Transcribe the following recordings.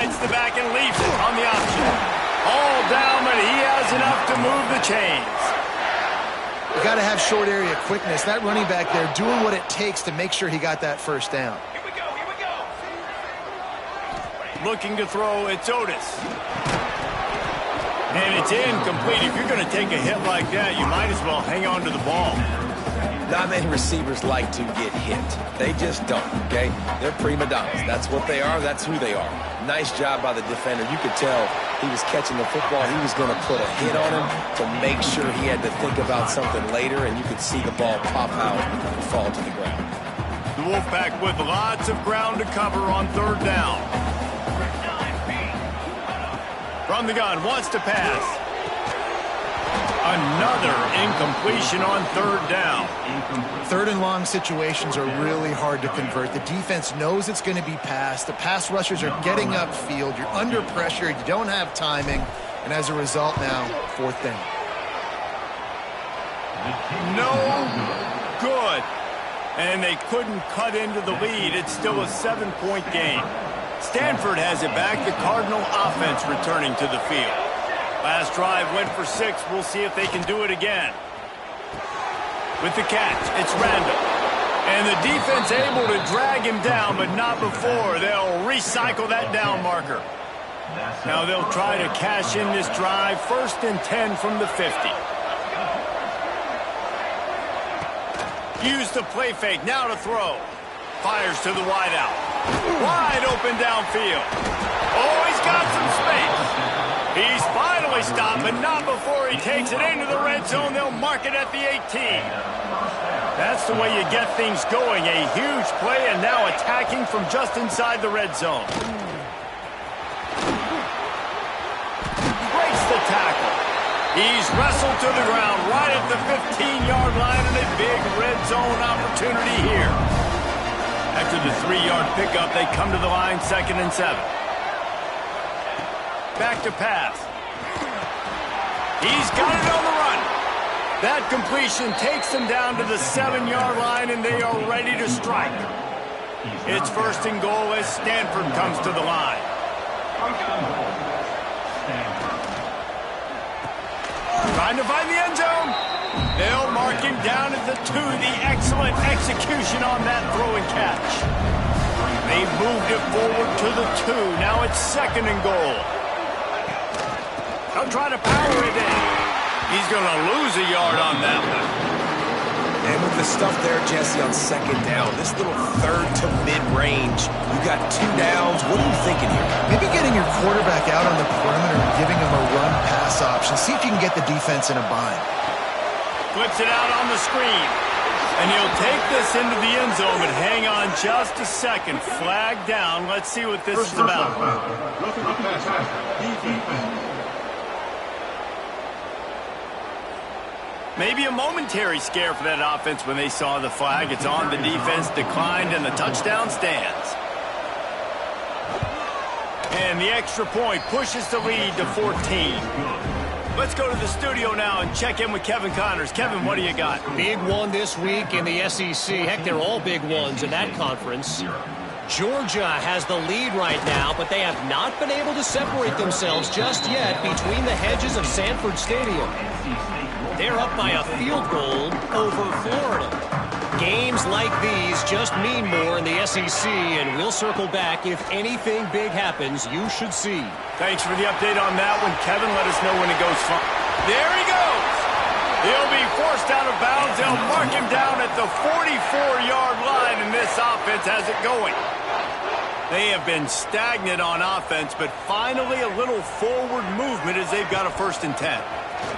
finds the back and leaves it on the option. All down, but he has enough to move the chains. You got to have short area quickness. That running back there doing what it takes to make sure he got that first down. Here we go. Looking to throw, it's Otis. And it's incomplete. If you're going to take a hit like that, you might as well hang on to the ball. Not many receivers like to get hit. They just don't, okay? They're prima donnas. That's what they are. That's who they are. Nice job by the defender. You could tell he was catching the football. He was going to put a hit on him to make sure he had to think about something later, and you could see the ball pop out and fall to the ground. The Wolfpack with lots of ground to cover on third down. From the gun, wants to pass. Another incompletion on third down. Third and long situations are really hard to convert. The defense knows it's going to be passed. The pass rushers are getting upfield. You're under pressure. You don't have timing. And as a result now, fourth down. No good. And they couldn't cut into the lead. It's still a 7-point game. Stanford has it back. The Cardinal offense returning to the field. Last drive went for 6. We'll see if they can do it again. With the catch, it's Randall. And the defense able to drag him down, but not before. They'll recycle that down marker. Now they'll try to cash in this drive. 1st and 10 from the 50. Use the play fake. Now to throw. Fires to the wideout. Wide open downfield. Oh, he's got some space. He's finally stopped, but not before he takes it into the red zone. They'll mark it at the 18. That's the way you get things going. A huge play, and now attacking from just inside the red zone. Breaks the tackle. He's wrestled to the ground right at the 15-yard line, and a big red zone opportunity here. After the 3-yard pickup, they come to the line 2nd and 7. Back to pass. He's got it on the run. That completion takes them down to the 7-yard line, and they are ready to strike. It's 1st and goal as Stanford comes to the line. Trying to find the end zone. They'll mark him down at the 2. The excellent execution on that throw and catch. They moved it forward to the 2. Now it's 2nd and goal. They'll try to power it in. He's going to lose a yard on that one. And with the stuff there, Jesse, on 2nd down, this little 3rd to mid-range, you got 2 downs. What are you thinking here? Maybe getting your quarterback out on the perimeter and giving him a run-pass option. See if you can get the defense in a bind. Flips it out on the screen. And he'll take this into the end zone, but hang on just a second. Flag down. Let's see what this is about. Maybe a momentary scare for that offense when they saw the flag. It's on, the defense declined, and the touchdown stands. And the extra point pushes the lead to 14. Let's go to the studio now and check in with Kevin Connors. Kevin, what do you got? Big one this week in the SEC. Heck, they're all big ones in that conference. Georgia has the lead right now, but they have not been able to separate themselves just yet between the hedges of Sanford Stadium. They're up by a field goal over Florida. Games like these just mean more in the SEC, and we'll circle back. If anything big happens, you should see. Thanks for the update on that one, Kevin. Let us know when it goes fine. There he goes. He'll be forced out of bounds. They'll mark him down at the 44-yard line, and this offense has it going. They have been stagnant on offense, but finally a little forward movement as they've got a 1st and 10.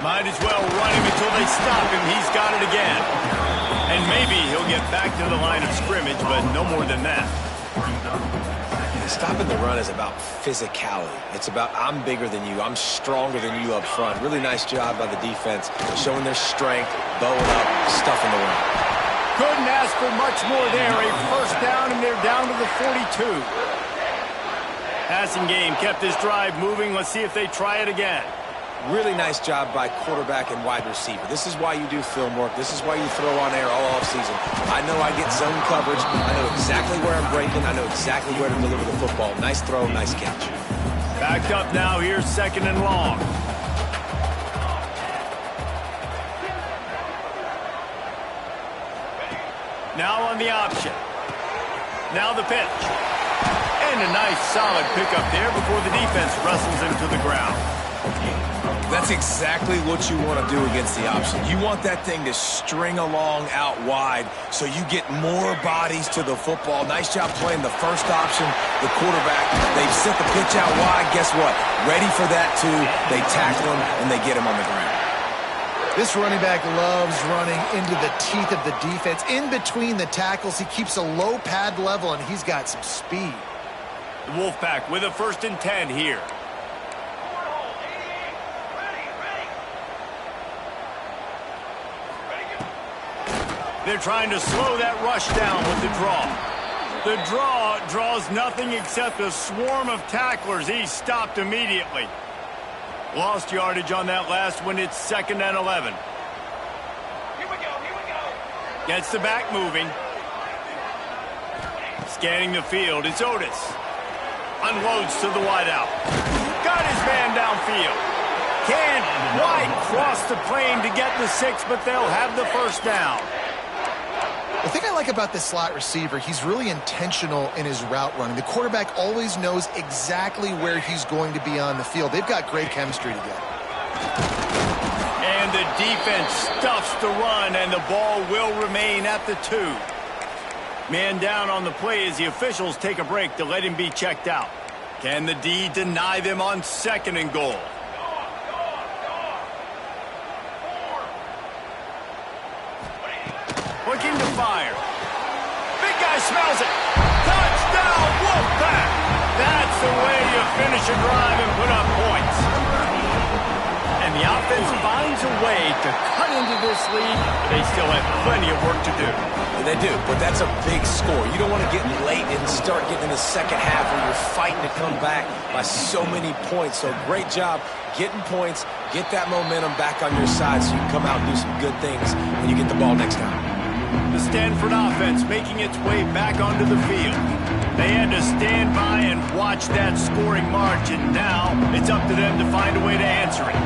Might as well run him until they stop him. He's got it again. And maybe he'll get back to the line of scrimmage, but no more than that. Stopping the run is about physicality. It's about I'm bigger than you. I'm stronger than you up front. Really nice job by the defense, showing their strength, bowing up, stuffing the run. Couldn't ask for much more there. A 1st down, and they're down to the 42. Passing game kept this drive moving. Let's see if they try it again. Really nice job by quarterback and wide receiver. This is why you do film work. This is why you throw on air all offseason. I know I get zone coverage. I know exactly where I'm breaking. I know exactly where to deliver the football. Nice throw, nice catch. Backed up now, here's 2nd and long. Now on the option. Now the pitch. And a nice solid pickup there before the defense wrestles him to the ground. That's exactly what you want to do against the option. You want that thing to string along out wide so you get more bodies to the football. Nice job playing the first option, the quarterback. They've sent the pitch out wide. Guess what? Ready for that, too. They tackle him, and they get him on the ground. This running back loves running into the teeth of the defense. In between the tackles, he keeps a low pad level, and he's got some speed. The Wolfpack with a 1st and 10 here. They're trying to slow that rush down with the draw. The draw draws nothing except a swarm of tacklers. He's stopped immediately. Lost yardage on that last one. It's 2nd and 11. Here we go. Gets the back moving. Scanning the field. It's Otis. Unloads to the wideout. Got his man downfield. Can't quite cross the plane to get the 6, but they'll have the 1st down. The thing I like about this slot receiver, he's really intentional in his route running. The quarterback always knows exactly where he's going to be on the field. They've got great chemistry together. And the defense stuffs the run, and the ball will remain at the 2. Man down on the play as the officials take a break to let him be checked out. Can the D deny them on 2nd and goal? Looking to fire. Big guy smells it. Touchdown, Wolfpack! That's the way you finish a drive and put up points. And the offense finds a way to cut into this lead. They still have plenty of work to do. They do, but that's a big score. You don't want to get late and start getting in the second half where you're fighting to come back by so many points. So great job getting points, get that momentum back on your side so you can come out and do some good things when you get the ball next time. The Stanford offense making its way back onto the field. They had to stand by and watch that scoring march, and now it's up to them to find a way to answer it.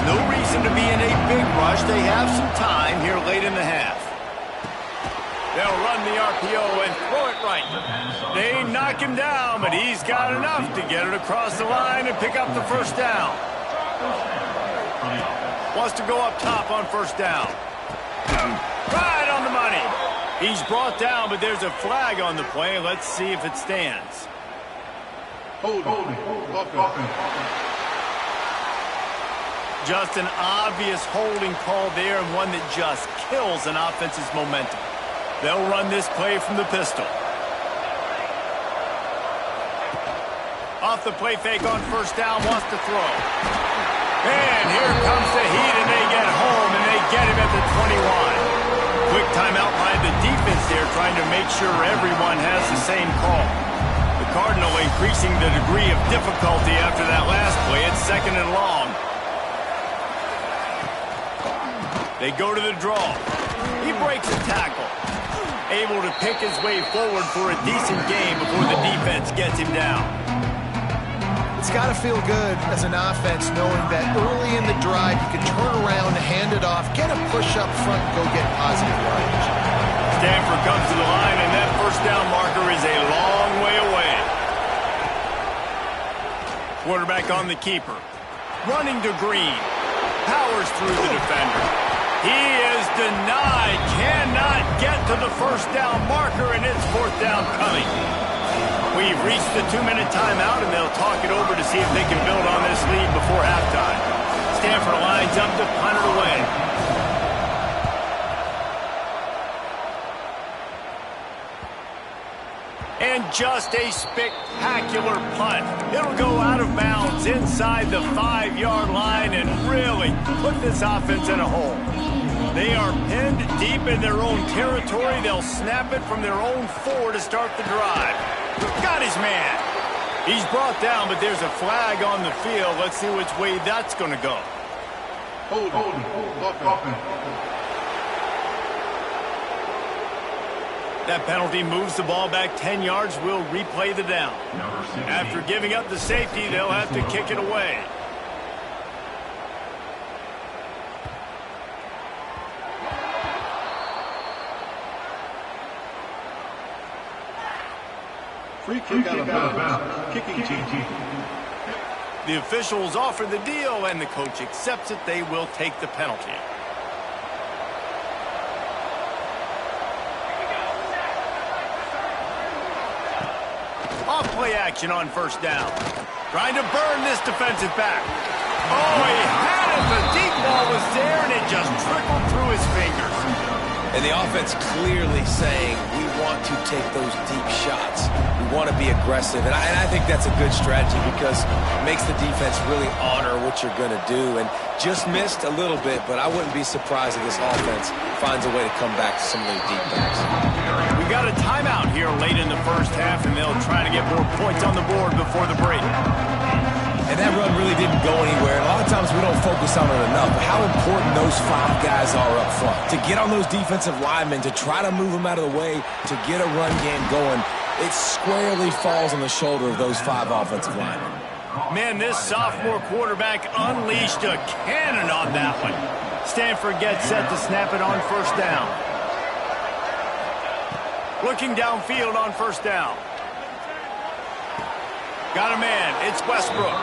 No reason to be in a big rush. They have some time here late in the half. They'll run the RPO and throw it right. They knock him down, but he's got enough to get it across the line and pick up the 1st down. Wants to go up top on 1st down. Right on the money. He's brought down, but there's a flag on the play. Let's see if it stands. Just an obvious holding call there, and one that just kills an offense's momentum. They'll run this play from the pistol. Off the play fake on 1st down, wants to throw. And here comes the heat, and they get home, and they get him at the 21. Quick timeout by the defense there, trying to make sure everyone has the same call. The Cardinal increasing the degree of difficulty after that last play. It's 2nd and long. They go to the draw. He breaks a tackle. Able to pick his way forward for a decent game before the defense gets him down. It's got to feel good as an offense knowing that early in the drive you can turn around, hand it off, get a push up front, and go get positive yardage. Stanford comes to the line, and that 1st down marker is a long way away. Quarterback on the keeper. Running to Green. Powers through the defender. He is denied. Cannot get to the 1st down marker, and it's 4th down coming. We've reached the 2-minute timeout, and they'll talk it over to see if they can build on this lead before halftime. Stanford lines up to punt it away. And just a spectacular punt. It'll go out of bounds inside the 5-yard line and really put this offense in a hole. They are pinned deep in their own territory. They'll snap it from their own 4 to start the drive. Got his man. He's brought down, but there's a flag on the field. Let's see which way that's going to go. That penalty moves the ball back 10 yards. We'll replay the down. After giving up the safety, they'll have to kick it away. Free kick out of bounds. Kicking team. The officials offer the deal, and the coach accepts it. They will take the penalty. Off-play action on first down. Trying to burn this defensive back. Oh, he had it. The deep ball was there, and it just trickled through his fingers. And the offense clearly saying, we want to take those deep shots. We want to be aggressive. And I think that's a good strategy because it makes the defense really honor what you're going to do. And just missed a little bit, but I wouldn't be surprised if this offense finds a way to come back to some of those deep balls. We got a timeout here late in the first half, and they'll try to get more points on the board before the break. And that run really didn't go anywhere. A lot of times we don't focus on it enough, but how important those 5 guys are up front. To get on those defensive linemen, to try to move them out of the way, to get a run game going, it squarely falls on the shoulder of those 5 offensive linemen. Man, this sophomore quarterback unleashed a cannon on that one. Stanford gets set to snap it on first down. Looking downfield on first down. Got a man. It's Westbrook.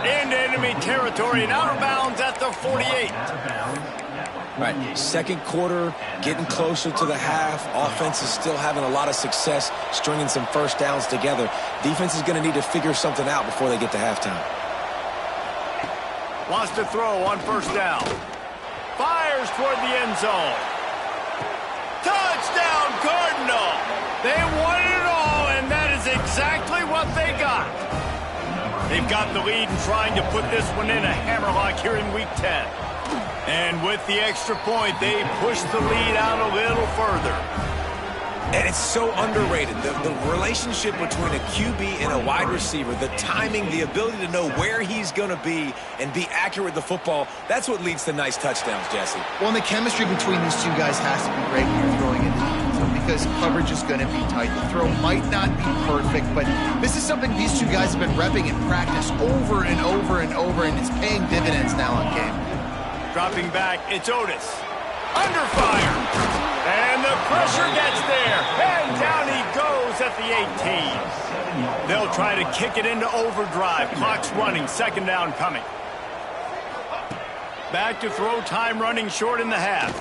Into enemy territory and out of bounds at the 48. Right, second quarter, getting closer to the half. Offense is still having a lot of success stringing some first downs together. Defense is going to need to figure something out before they get to halftime. Wants to throw on first down. Fires toward the end zone. Touchdown, Cardinal! They won it all, and that is exactly what they got. They've got the lead and trying to put this one in a hammerlock here in Week 10. And with the extra point, they push the lead out a little further. And it's so underrated. The relationship between a QB and a wide receiver, the timing, the ability to know where he's going to be and be accurate with the football, that's what leads to nice touchdowns, Jesse. Well, and the chemistry between these two guys has to be great when you're throwing into the end zone because coverage is going to be tight. The throw might not be perfect, but this is something these two guys have been repping in practice over and over and over, and it's paying dividends now on game. Dropping back, it's Otis. Under fire. And the pressure gets there. And down he goes at the 18. They'll try to kick it into overdrive. Clock's running. Second down coming. Back to throw. Time running short in the half.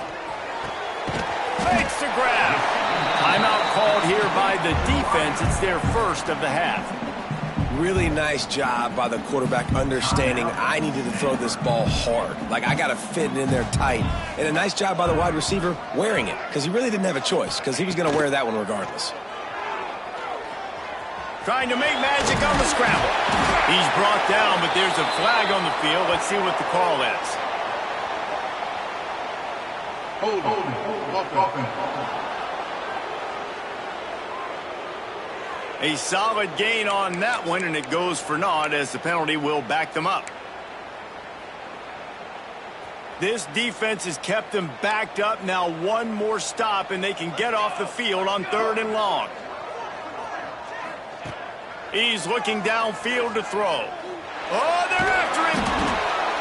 Fakes the grab. Timeout called here by the defense. It's their first of the half. Really nice job by the quarterback understanding I needed to throw this ball hard. Like, I got to fit it in there tight. And a nice job by the wide receiver wearing it because he really didn't have a choice because he was going to wear that one regardless. Trying to make magic on the scramble. He's brought down, but there's a flag on the field. Let's see what the call is. Hold. A solid gain on that one, and it goes for naught as the penalty will back them up. This defense has kept them backed up. Now one more stop, and they can get off the field on 3rd and long. He's looking downfield to throw. Oh, they're after him.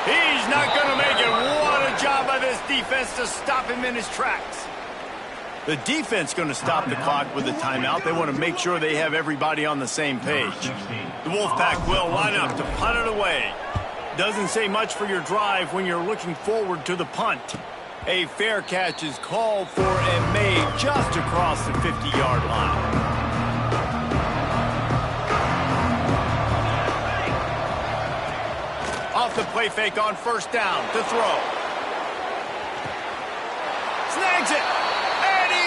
He's not going to make it. What a job by this defense to stop him in his tracks. The defense going to stop the clock with a timeout. They want to make sure they have everybody on the same page. The Wolfpack will line up to punt it away. Doesn't say much for your drive when you're looking forward to the punt. A fair catch is called for and made just across the 50-yard line. Off the play fake on first down to throw. Snags it.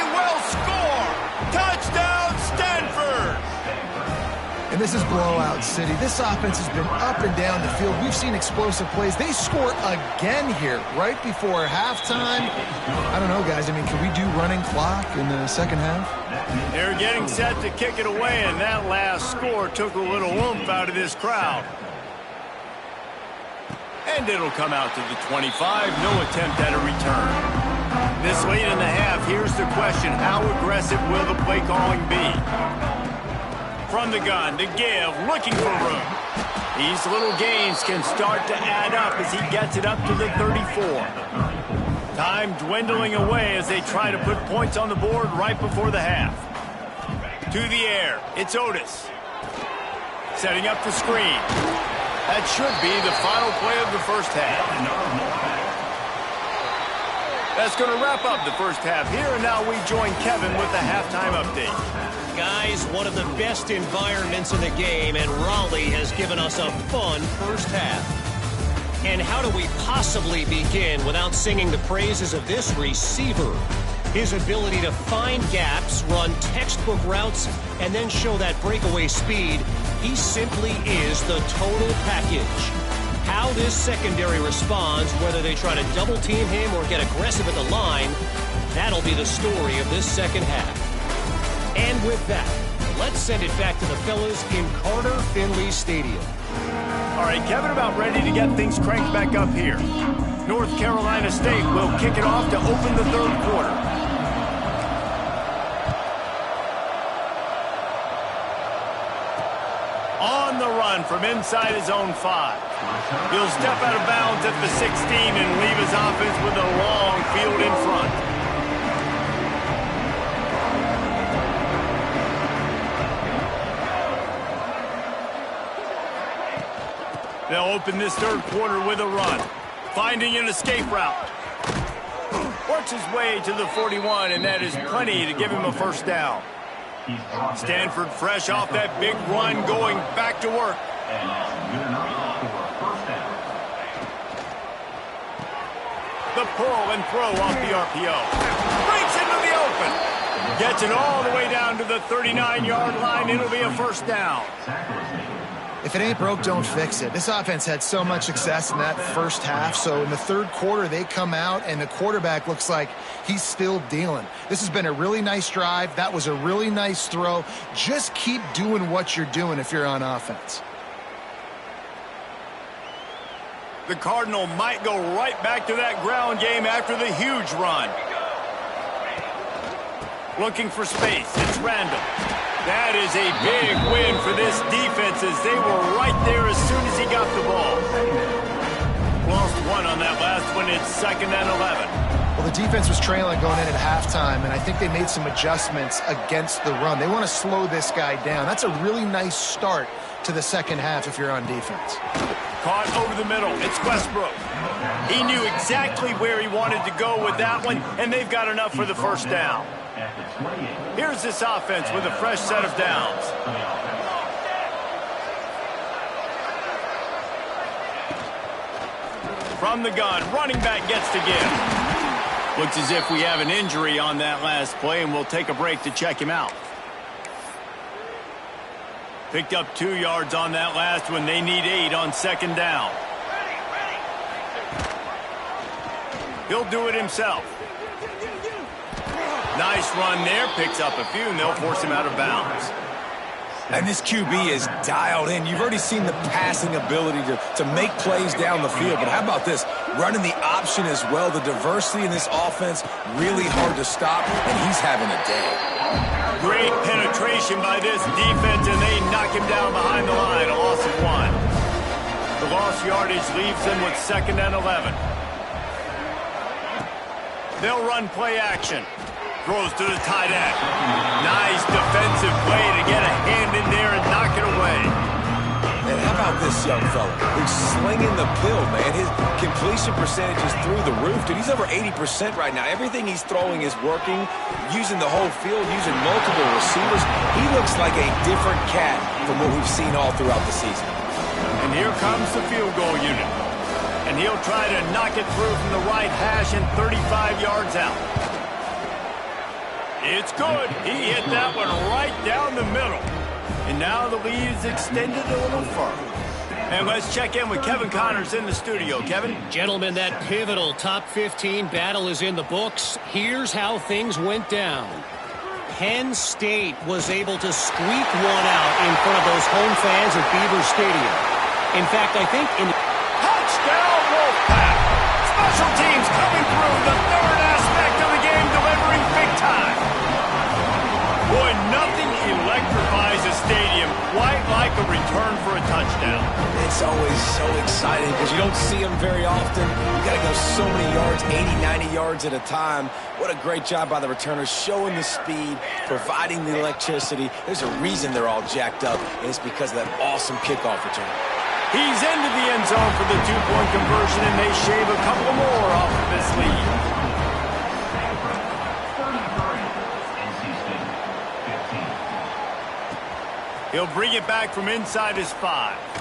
Will score! Touchdown, Stanford! And this is blowout city. This offense has been up and down the field. We've seen explosive plays. They score again here right before halftime. I don't know, guys. I mean, can we do running clock in the second half? They're getting set to kick it away, and that last score took a little oomph out of this crowd. And it'll come out to the 25. No attempt at a return. This late in the half, here's the question. How aggressive will the play calling be? From the gun, to give, looking for room. These little gains can start to add up as he gets it up to the 34. Time dwindling away as they try to put points on the board right before the half. To the air, it's Otis. Setting up the screen. That should be the final play of the first half. That's going to wrap up the first half here, and now we join Kevin with the halftime update. Guys, one of the best environments in the game, and Raleigh has given us a fun first half. And how do we possibly begin without singing the praises of this receiver? His ability to find gaps, run textbook routes, and then show that breakaway speed. He simply is the total package. How this secondary responds, whether they try to double-team him or get aggressive at the line, that'll be the story of this second half. And with that, let's send it back to the fellas in Carter Finley Stadium. All right, Kevin, about ready to get things cranked back up here. North Carolina State will kick it off to open the third quarter. On the run from inside his own 5. He'll step out of bounds at the 16 and leave his offense with a long field in front. They'll open this third quarter with a run, finding an escape route. Works his way to the 41, and that is plenty to give him a first down. Stanford fresh off that big run, going back to work. The pull and throw off the RPO. Breaks into the open. Gets it all the way down to the 39-yard line. It'll be a first down. If it ain't broke, don't fix it. This offense had so much success in that first half, so in the third quarter, they come out, and the quarterback looks like he's still dealing. This has been a really nice drive. That was a really nice throw. Just keep doing what you're doing if you're on offense. The Cardinal might go right back to that ground game after the huge run. Looking for space. It's Randall. That is a big win for this defense as they were right there as soon as he got the ball. Lost one on that last one. It's 2nd and 11. Well, the defense was trailing going in at halftime, and I think they made some adjustments against the run. They want to slow this guy down. That's a really nice start to the second half if you're on defense. Caught over the middle. It's Westbrook. He knew exactly where he wanted to go with that one, and they've got enough for the first down. Here's this offense with a fresh set of downs. From the gun, running back gets to give. Looks as if we have an injury on that last play, and we'll take a break to check him out. Picked up 2 yards on that last one. They need 8 on second down. He'll do it himself. Nice run there. Picks up a few, and they'll force him out of bounds. And this QB is dialed in. You've already seen the passing ability to make plays down the field. But how about this? Running the option as well. The diversity in this offense, really hard to stop, and he's having a day. Great penetration by this defense, and they knock him down behind the line. A loss of 1. The lost yardage leaves them with 2nd and 11. They'll run play action. Throws to the tight end. Nice defensive play to get a hand in there and knock it away. And how about this young fella who's slinging the pill, man? His completion percentage is through the roof. Dude, he's over 80% right now. Everything he's throwing is working, using the whole field, using multiple receivers. He looks like a different cat from what we've seen all throughout the season. And here comes the field goal unit. And he'll try to knock it through from the right hash and 35 yards out. It's good. He hit that one right down the middle. And now the lead is extended a little further. And let's check in with Kevin Connors in the studio. Kevin? Gentlemen, that pivotal top 15 battle is in the books. Here's how things went down. Penn State was able to squeak one out in front of those home fans at Beaver Stadium. In fact, I think in... Touchdown, Wolfpack! Special teams coming through the third aspect of the It's always so exciting because you don't see them very often. You got to go so many yards, 80, 90 yards at a time. What a great job by the returners, showing the speed, providing the electricity. There's a reason they're all jacked up, and it's because of that awesome kickoff return. He's into the end zone for the two-point conversion, and they shave a couple more off of this lead. He'll bring it back from inside his 5.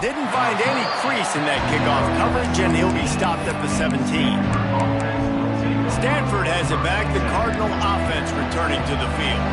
Didn't find any crease in that kickoff coverage, and he'll be stopped at the 17. Stanford has it back. The Cardinal offense returning to the field.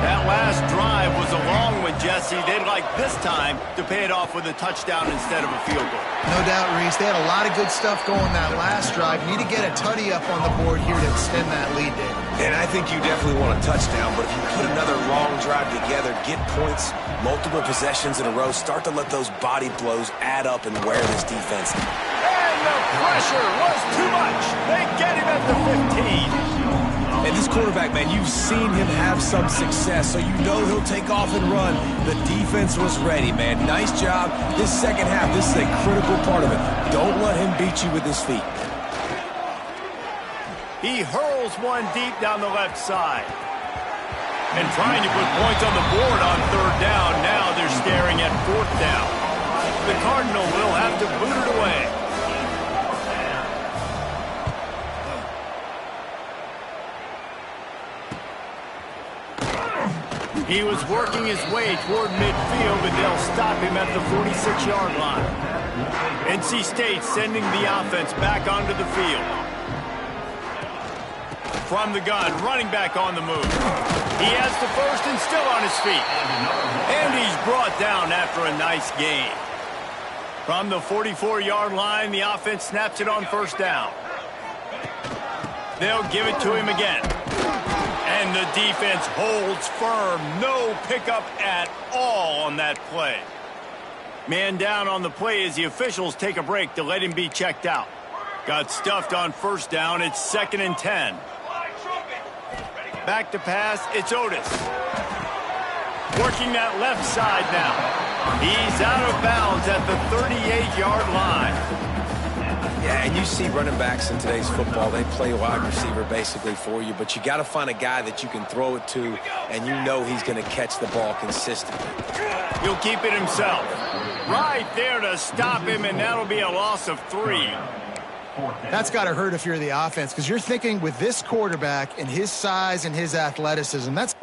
That last drive was a long one, Jesse. They'd like this time to pay it off with a touchdown instead of a field goal. No doubt, Reese. They had a lot of good stuff going that last drive. Need to get a tutty up on the board here to extend that lead, Dave. And I think you definitely want a touchdown, but if you put another long drive together, get points, multiple possessions in a row, start to let those body blows add up and wear this defense. And the pressure was too much. They get him at the 15. And this quarterback, man, you've seen him have some success, so you know he'll take off and run. The defense was ready, man. Nice job. This second half, this is a critical part of it. Don't let him beat you with his feet. He hurls one deep down the left side. And trying to put points on the board on third down. Now they're staring at fourth down. The Cardinal will have to boot it away. He was working his way toward midfield, but they'll stop him at the 46-yard line. NC State sending the offense back onto the field. From the gun, running back on the move. He has the first and still on his feet. And he's brought down after a nice gain. From the 44-yard line, the offense snaps it on first down. They'll give it to him again. And the defense holds firm. No pickup at all on that play. Man down on the play as the officials take a break to let him be checked out. Got stuffed on first down. It's 2nd and 10. Back to pass. It's Otis. Working that left side now. He's out of bounds at the 38-yard line. Yeah, and you see running backs in today's football, they play wide receiver basically for you, but you got to find a guy that you can throw it to, and you know he's going to catch the ball consistently. He'll keep it himself. Right there to stop him, and that'll be a loss of 3. That's got to hurt if you're the offense, because you're thinking with this quarterback and his size and his athleticism, that's...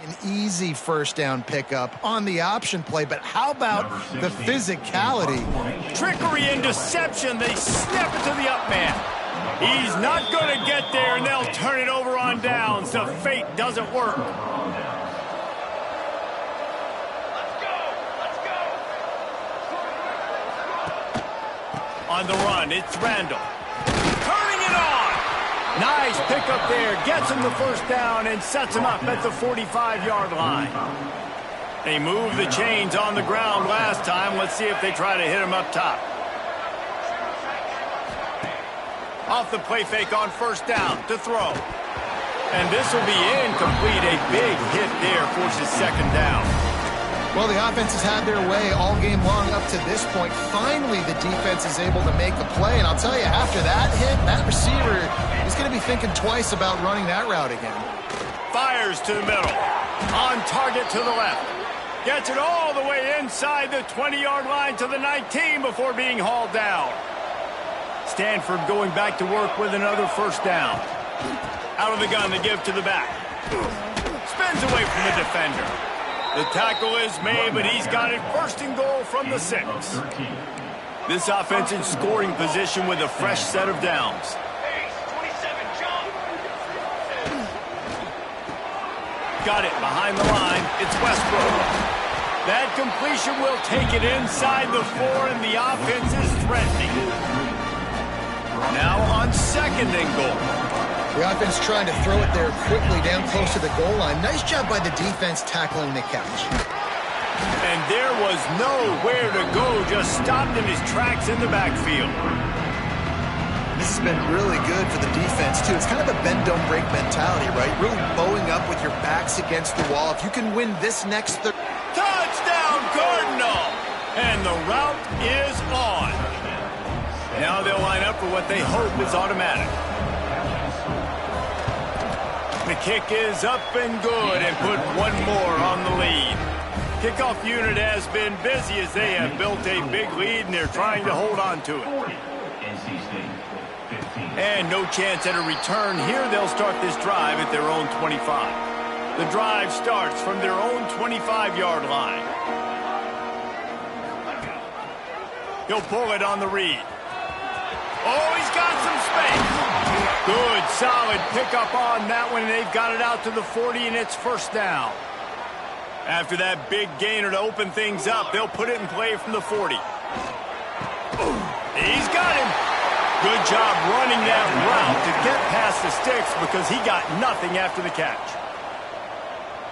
an easy first down pickup on the option play, but how about the physicality? Trickery and deception. They snap it to the up man. He's not going to get there, and they'll turn it over on downs. The fake doesn't work. On the run, it's Randall. Turning it on. Nice pickup there. Gets him the first down and sets him up at the 45-yard line. They moved the chains on the ground last time. Let's see if they try to hit him up top. Off the play fake on first down to throw. And this will be incomplete. A big hit there forces second down. Well, the offense has had their way all game long up to this point. Finally, the defense is able to make a play. And I'll tell you, after that hit, that receiver is going to be thinking twice about running that route again. Fires to the middle. On target to the left. Gets it all the way inside the 20-yard line to the 19 before being hauled down. Stanford going back to work with another first down. Out of the gun to give to the back. Spins away from the defender. The tackle is made, but he's got it first and goal from the 6. This offense in scoring position with a fresh set of downs. Got it behind the line. It's Westbrook. That completion will take it inside the 4, and the offense is threatening. Now on 2nd and goal. The offense trying to throw it there quickly down close to the goal line. Nice job by the defense tackling the catch. And there was nowhere to go, just stopped in his tracks in the backfield. This has been really good for the defense, too. It's kind of a bend-don't-break mentality, right? Really bowing up with your backs against the wall. If you can win this next touchdown, Cardinal! And the route is on. Now they'll line up for what they hope is automatic. The kick is up and good and put one more on the lead. Kickoff unit has been busy as they have built a big lead and they're trying to hold on to it. And no chance at a return here. They'll start this drive at their own 25. The drive starts from their own 25-yard line. He'll pull it on the read. Oh, he's got some space. Good, solid pickup on that one, and they've got it out to the 40, and it's 1st down. After that big gainer to open things up, they'll put it in play from the 40. He's got him. Good job running that route to get past the sticks because he got nothing after the catch.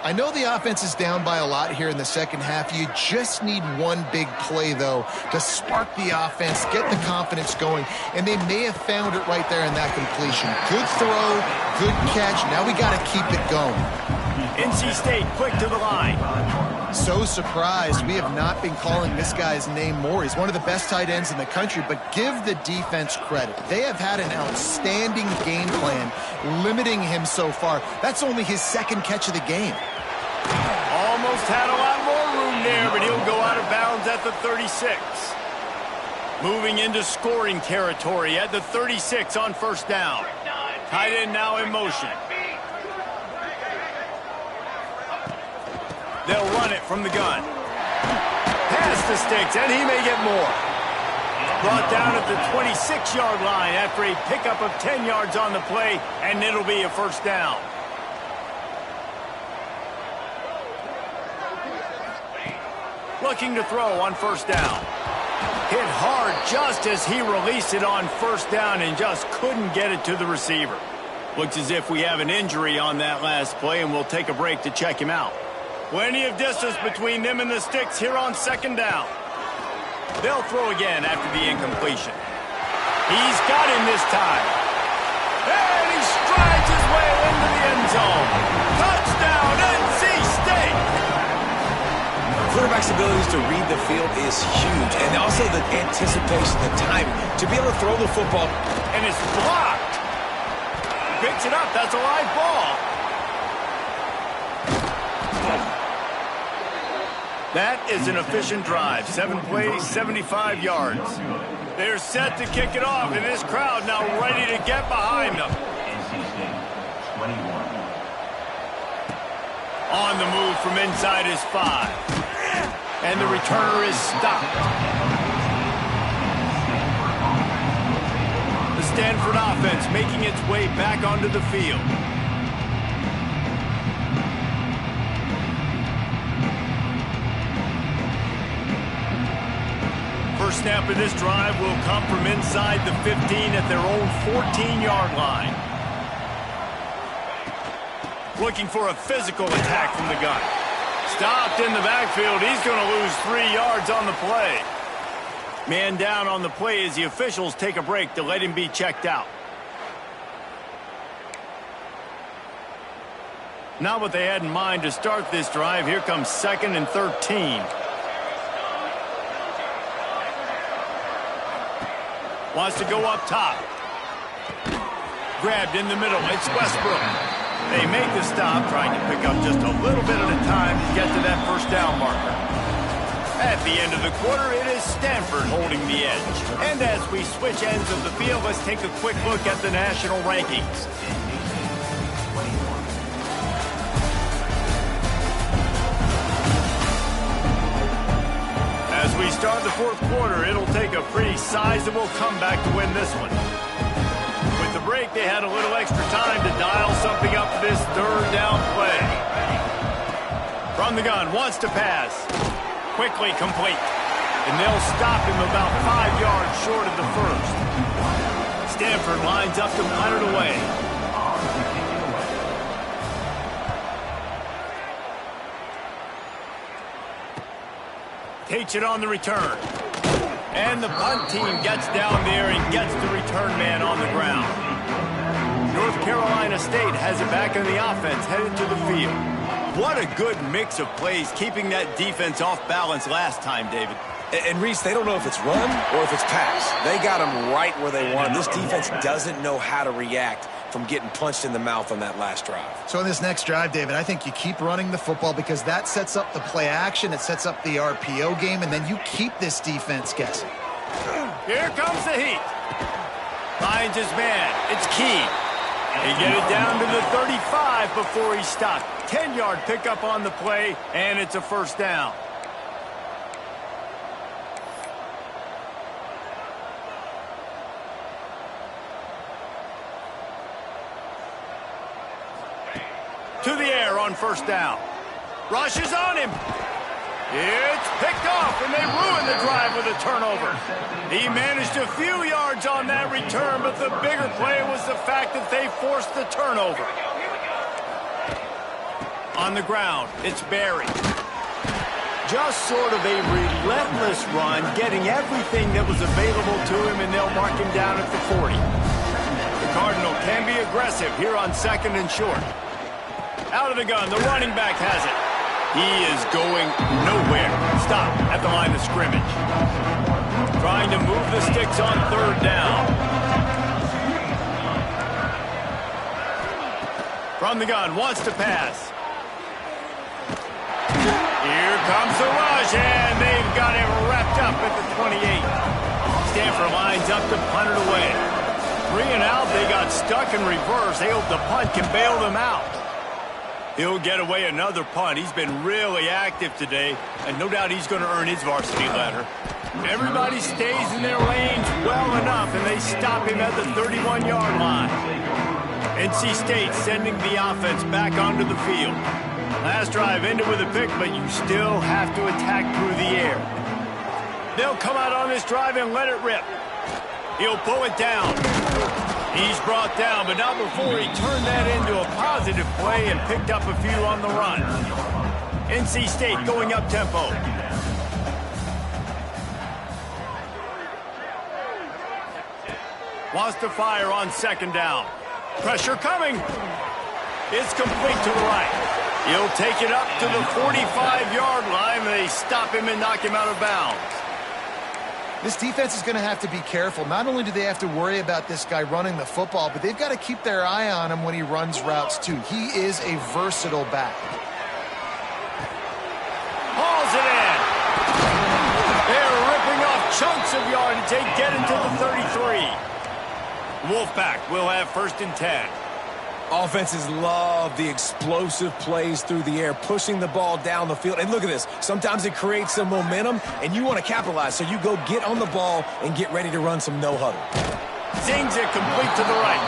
I know the offense is down by a lot here in the second half. You just need one big play, though, to spark the offense, get the confidence going, and they may have found it right there in that completion. Good throw, good catch. Now we got to keep it going. NC State quick to the line. So surprised we have not been calling this guy's name more. He's one of the best tight ends in the country, but give the defense credit. They have had an outstanding game plan limiting him so far. That's only his 2nd catch of the game. Almost had a lot more room there, but he'll go out of bounds at the 36. Moving into scoring territory at the 36 on 1st down. Tight end now in motion. They'll run it from the gun. Past the sticks, and he may get more. Brought down at the 26-yard line after a pickup of 10 yards on the play, and it'll be a 1st down. Looking to throw on 1st down. Hit hard just as he released it on 1st down and just couldn't get it to the receiver. Looks as if we have an injury on that last play, and we'll take a break to check him out. Plenty of distance between them and the sticks here on 2nd down. They'll throw again after the incompletion. He's got him this time. And he strides his way into the end zone. Touchdown, NC State! Quarterback's abilities to read the field is huge, and also the anticipation, the timing, to be able to throw the football. And it's blocked. He picks it up. That's a live ball. That is an efficient drive. 7 plays, 75 yards. They're set to kick it off, and this crowd now ready to get behind them. On the move from inside his 5. And the returner is stopped. The Stanford offense making its way back onto the field. First snap of this drive will come from inside the 15 at their own 14-yard line. Looking for a physical attack from the gun. Stopped in the backfield. He's going to lose 3 yards on the play. Man down on the play as the officials take a break to let him be checked out. Not what they had in mind to start this drive. Here comes 2nd and 13. Wants to go up top. Grabbed in the middle. It's Westbrook. They make the stop, trying to pick up just a little bit at a time to get to that 1st down marker. At the end of the quarter, it is Stanford holding the edge. And as we switch ends of the field, let's take a quick look at the national rankings. As we start the 4th quarter, it'll take a pretty sizable comeback to win this one. With the break, they had a little extra time to dial something up for this 3rd down play. From the gun, wants to pass. Quickly complete. And they'll stop him about 5 yards short of the 1st. Stanford lines up to punt it away. Takes it on the return. And the punt team gets down there and gets the return man on the ground. North Carolina State has it back in the offense, headed to the field. What a good mix of plays, keeping that defense off balance last time, David. And Reese, they don't know if it's run or if it's pass. They got them right where they want them. This defense doesn't know how to react from getting punched in the mouth on that last drive. So in this next drive, David, I think you keep running the football because that sets up the play action, it sets up the RPO game, and then you keep this defense guessing. Here comes the heat. Finds his man. It's Key. He get it down to the 35 before he's stopped. 10-yard pickup on the play, and it's a first down. To the air on first down. Rushes on him. It's picked off, and they ruin the drive with a turnover. He managed a few yards on that return, but the bigger play was the fact that they forced the turnover. On the ground, it's Barry. Just sort of a relentless run, getting everything that was available to him, and they'll mark him down at the 40. The Cardinal can be aggressive here on second and short. Out of the gun, the running back has it. He is going nowhere. Stop at the line of scrimmage. Trying to move the sticks on third down. From the gun, wants to pass. Here comes the rush, and they've got him wrapped up at the 28. Stanford lines up to punt it away. 3 and out, they got stuck in reverse. They hope the punt can bail them out. He'll get away another punt. He's been really active today, and no doubt he's going to earn his varsity letter. Everybody stays in their lanes well enough, and they stop him at the 31-yard line. NC State sending the offense back onto the field. Last drive ended with a pick, but you still have to attack through the air. They'll come out on this drive and let it rip. He'll pull it down. He's brought down, but not before he turned that into a positive play and picked up a few on the run. NC State going up tempo. Wants to fire on second down. Pressure coming. It's complete to the right. He'll take it up to the 45-yard line. They stop him and knock him out of bounds. This defense is going to have to be careful. Not only do they have to worry about this guy running the football, but they've got to keep their eye on him when he runs routes too. He is a versatile back. Hauls it in. They're ripping off chunks of yardage. They get into the 33. Wolfpack will have first and 10. Offenses love the explosive plays through the air, pushing the ball down the field. And look at this. Sometimes it creates some momentum, and you want to capitalize. So you go get on the ball and get ready to run some no-huddle. Zings it complete to the right.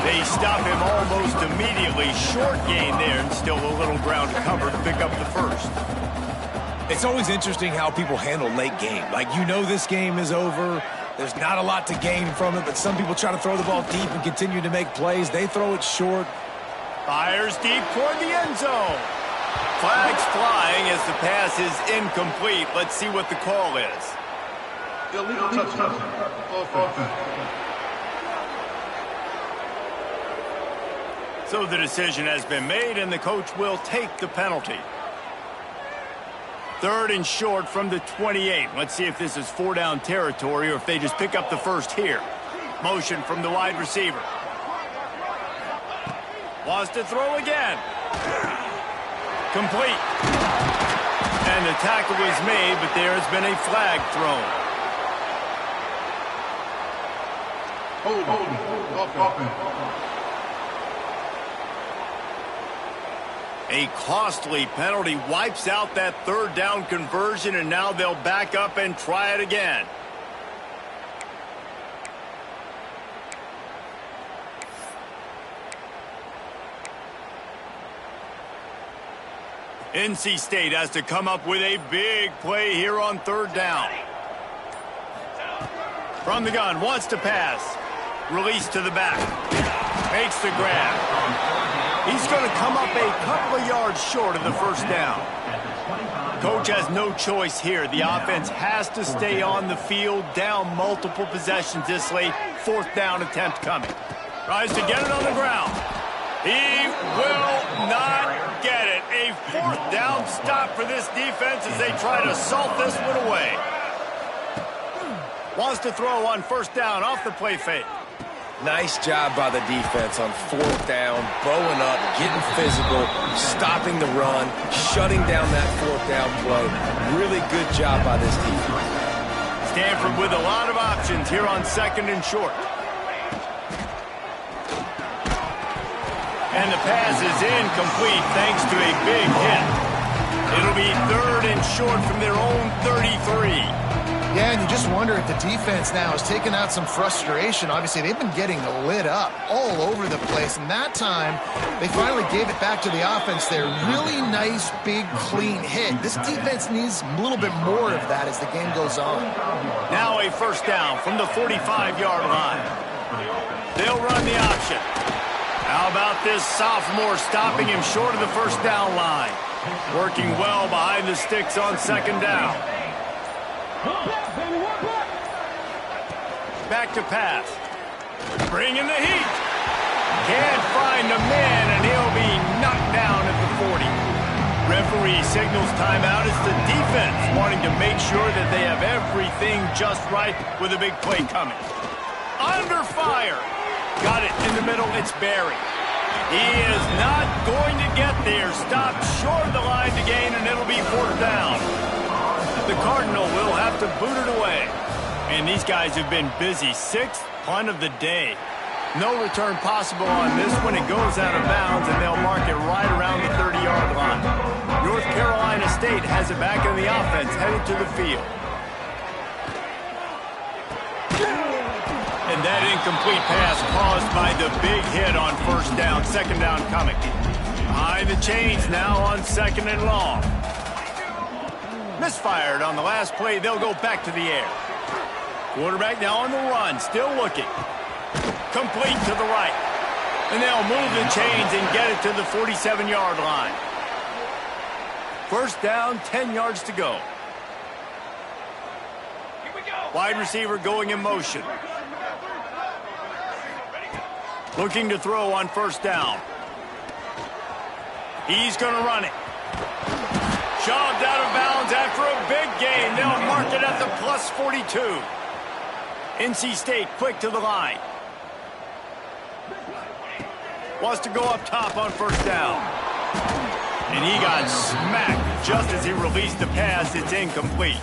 They stop him almost immediately. Short gain there, and still a little ground to cover to pick up the first. It's always interesting how people handle late game. Like, you know this game is over. There's not a lot to gain from it, but some people try to throw the ball deep and continue to make plays. They throw it short. Fires deep toward the end zone. Flags flying as the pass is incomplete. Let's see what the call is. Illegal touchdown. Offense. So the decision has been made, and the coach will take the penalty. Third and short from the 28. Let's see if this is 4-down territory or if they just pick up the first here. Motion from the wide receiver. Wants to throw again. Complete. And the tackle was made, but there has been a flag thrown. Hold. Offense. A costly penalty wipes out that third down conversion, and now they'll back up and try it again. NC State has to come up with a big play here on third down. From the gun, wants to pass. Release to the back. Makes the grab. He's going to come up a couple of yards short of the first down. Coach has no choice here. The offense has to stay on the field, down multiple possessions this late. Fourth down attempt coming. Tries to get it on the ground. He will not get it. A fourth down stop for this defense as they try to salt this one away. Wants to throw on first down off the play fake. Nice job by the defense on fourth down, bowing up, getting physical, stopping the run, shutting down that fourth down play. Really good job by this defense. Stanford with a lot of options here on second and short. And the pass is incomplete thanks to a big hit. It'll be third and short from their own 33. Yeah, and you just wonder if the defense now has taken out some frustration. Obviously, they've been getting lit up all over the place. And that time, they finally gave it back to the offense there. Really nice, big, clean hit. This defense needs a little bit more of that as the game goes on. Now a first down from the 45-yard line. They'll run the option. How about this sophomore stopping him short of the first down line? Working well behind the sticks on second down. Back to pass. Bringing the heat. Can't find a man, and he'll be knocked down at the 40. Referee signals timeout. It's the defense wanting to make sure that they have everything just right with a big play coming. Under fire. Got it in the middle. It's Barry. He is not going to get there. Stopped short of the line to gain, and it'll be fourth down. The Cardinal will have to boot it away. And these guys have been busy. Sixth punt of the day. No return possible on this one. It goes out of bounds, and they'll mark it right around the 30-yard line. North Carolina State has it back in the offense, headed to the field. And that incomplete pass caused by the big hit on first down. Second down coming. Behind the chains now on second and long. Misfired on the last play. They'll go back to the air. Quarterback now on the run, still looking. Complete to the right. And they'll move the chains and get it to the 47-yard line. First down, 10 yards to go. Here we go. Wide receiver going in motion. Looking to throw on first down. He's going to run it. Shoved out of bounds after a big gain. They'll mark it at the plus 42. NC State quick to the line. Wants to go up top on first down. And he got smacked just as he released the pass. It's incomplete.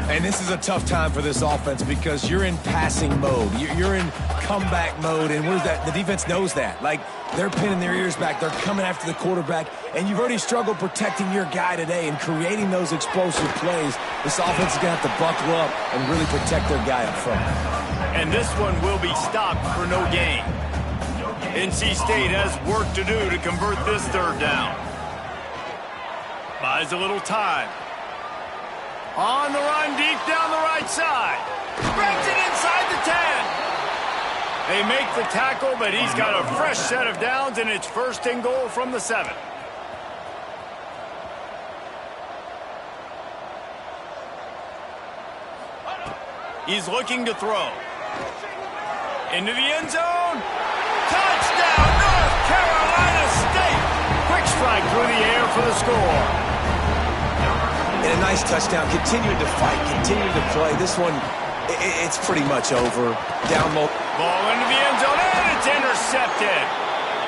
And this is a tough time for this offense because you're in passing mode. You're in comeback mode, and where's that? The defense knows that. Like, they're pinning their ears back. They're coming after the quarterback, and you've already struggled protecting your guy today and creating those explosive plays. This offense is going to have to buckle up and really protect their guy up front. And this one will be stopped for no gain. NC State has work to do to convert this third down. Buys a little time. On the run, deep down the right side. Spreads it inside the 10. They make the tackle, but he's got a fresh set of downs, and it's first and goal from the 7. He's looking to throw. Into the end zone. Touchdown, North Carolina State. Quick strike through the air for the score. And a nice touchdown. Continuing to fight, continuing to play. This one, it's pretty much over. Down low. Ball into the end zone, and it's intercepted.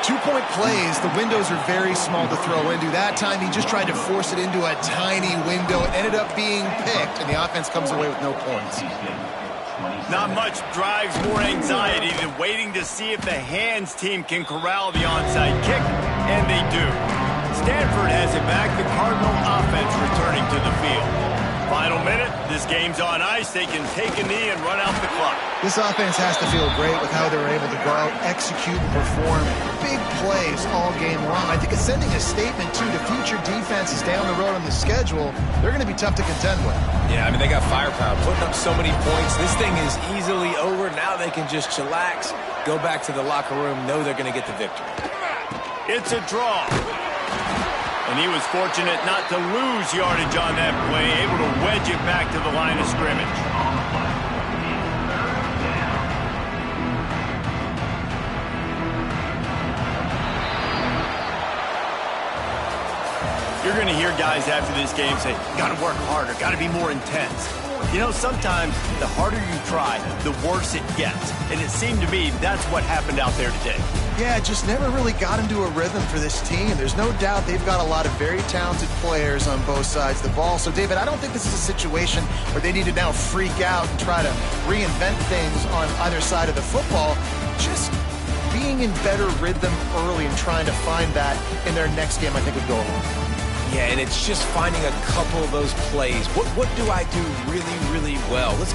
2-point plays, the windows are very small to throw into. That time, he just tried to force it into a tiny window. It ended up being picked, and the offense comes away with no points. Not much drives more anxiety than waiting to see if the hands team can corral the onside kick, and they do. Stanford has it back, the Cardinal offense returning to the field. Final minute. This game's on ice. They can take a knee and run out the clock. This offense has to feel great with how they're able to go out, execute, and perform big plays all game long. I think it's sending a statement, too, to future defenses down the road on the schedule. They're going to be tough to contend with. Yeah, I mean, they got firepower, putting up so many points. This thing is easily over. Now they can just chillax, go back to the locker room, know they're going to get the victory. It's a draw. And he was fortunate not to lose yardage on that play, able to wedge it back to the line of scrimmage. You're going to hear guys after this game say, got to work harder, got to be more intense. You know, sometimes the harder you try, the worse it gets. And it seemed to me that's what happened out there today. Yeah, just never really got into a rhythm for this team. There's no doubt they've got a lot of very talented players on both sides of the ball. So, David, I don't think this is a situation where they need to now freak out and try to reinvent things on either side of the football. Just being in better rhythm early and trying to find that in their next game, I think, would go a long way. Yeah, and it's just finding a couple of those plays. What do I do really, really well? Let's